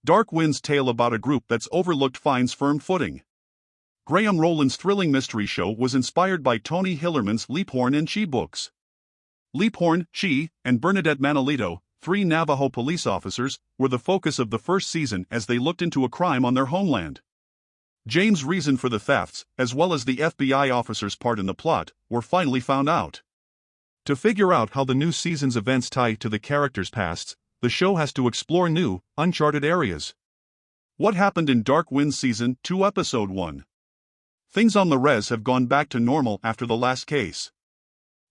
Dark Wind's tale about a group that's overlooked finds firm footing. Graham Rowland's thrilling mystery show was inspired by Tony Hillerman's Leaphorn and Chi books. Leaphorn, Chi, and Bernadette Manolito, 3 Navajo police officers, were the focus of the first season as they looked into a crime on their homeland. James' reason for the thefts, as well as the FBI officer's part in the plot, were finally found out. To figure out how the new season's events tie to the characters' pasts, the show has to explore new, uncharted areas. What happened in Dark Wind Season 2 Episode 1? Things on the res have gone back to normal after the last case.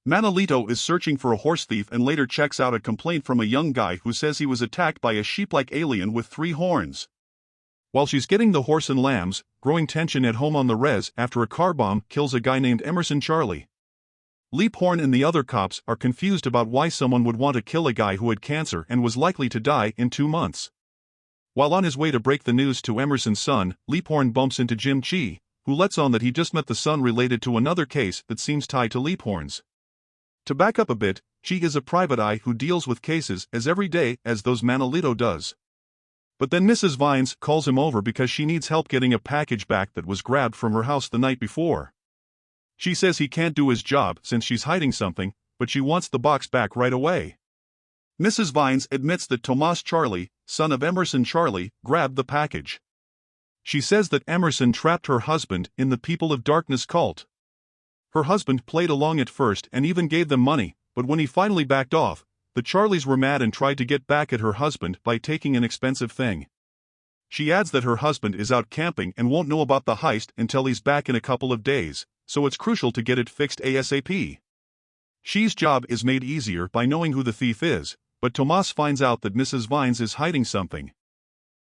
Manolito is searching for a horse thief and later checks out a complaint from a young guy who says he was attacked by a sheep-like alien with 3 horns. While she's getting the horse and lambs, growing tension at home on the res after a car bomb kills a guy named Emerson Charlie. Leaphorn and the other cops are confused about why someone would want to kill a guy who had cancer and was likely to die in 2 months. While on his way to break the news to Emerson's son, Leaphorn bumps into Jim Chi, who lets on that he just met the son related to another case that seems tied to Leaphorn's. To back up a bit, Chi is a private eye who deals with cases as every day as those Manolito does. But then Mrs. Vines calls him over because she needs help getting a package back that was grabbed from her house the night before. She says he can't do his job since she's hiding something, but she wants the box back right away. Mrs. Vines admits that Tomas Charlie, son of Emerson Charlie, grabbed the package. She says that Emerson trapped her husband in the People of Darkness cult. Her husband played along at first and even gave them money, but when he finally backed off, the Charlies were mad and tried to get back at her husband by taking an expensive thing. She adds that her husband is out camping and won't know about the heist until he's back in a couple of days, so it's crucial to get it fixed ASAP. Chi's job is made easier by knowing who the thief is, but Tomas finds out that Mrs. Vines is hiding something.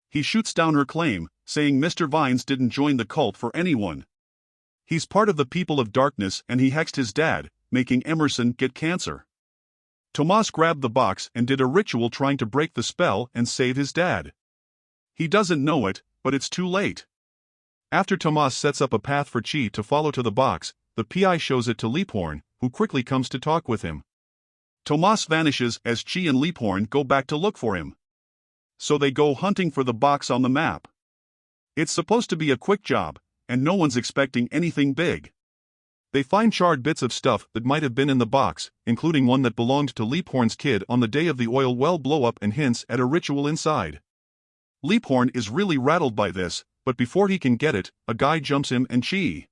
He shoots down her claim, saying Mr. Vines didn't join the cult for anyone. He's part of the People of Darkness and he hexed his dad, making Emerson get cancer. Tomas grabbed the box and did a ritual trying to break the spell and save his dad. He doesn't know it, but it's too late. After Tomas sets up a path for Chi to follow to the box, the PI shows it to Leaphorn, who quickly comes to talk with him. Tomas vanishes as Chi and Leaphorn go back to look for him. So they go hunting for the box on the map. It's supposed to be a quick job, and no one's expecting anything big. They find charred bits of stuff that might have been in the box, including one that belonged to Leaphorn's kid on the day of the oil well blow-up and hints at a ritual inside. Leaphorn is really rattled by this, but before he can get it, a guy jumps him and Chi.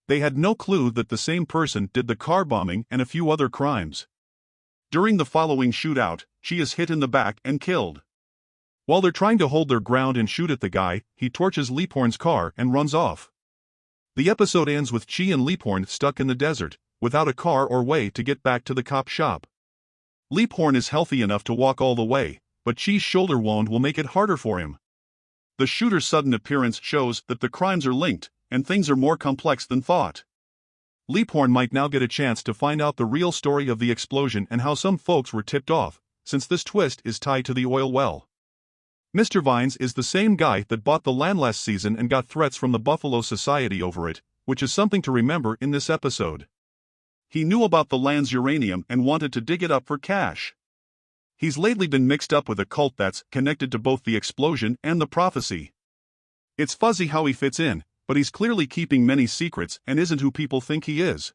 They had no clue that the same person did the car bombing and a few other crimes. During the following shootout, Chi is hit in the back and killed. While they're trying to hold their ground and shoot at the guy, he torches Leaphorn's car and runs off. The episode ends with Chi and Leaphorn stuck in the desert, without a car or way to get back to the cop shop. Leaphorn is healthy enough to walk all the way, but Chi's shoulder wound will make it harder for him. The shooter's sudden appearance shows that the crimes are linked, and things are more complex than thought. Leaphorn might now get a chance to find out the real story of the explosion and how some folks were tipped off, since this twist is tied to the oil well. Mr. Vines is the same guy that bought the land last season and got threats from the Buffalo Society over it, which is something to remember in this episode. He knew about the land's uranium and wanted to dig it up for cash. He's lately been mixed up with a cult that's connected to both the explosion and the prophecy. It's fuzzy how he fits in, but he's clearly keeping many secrets and isn't who people think he is.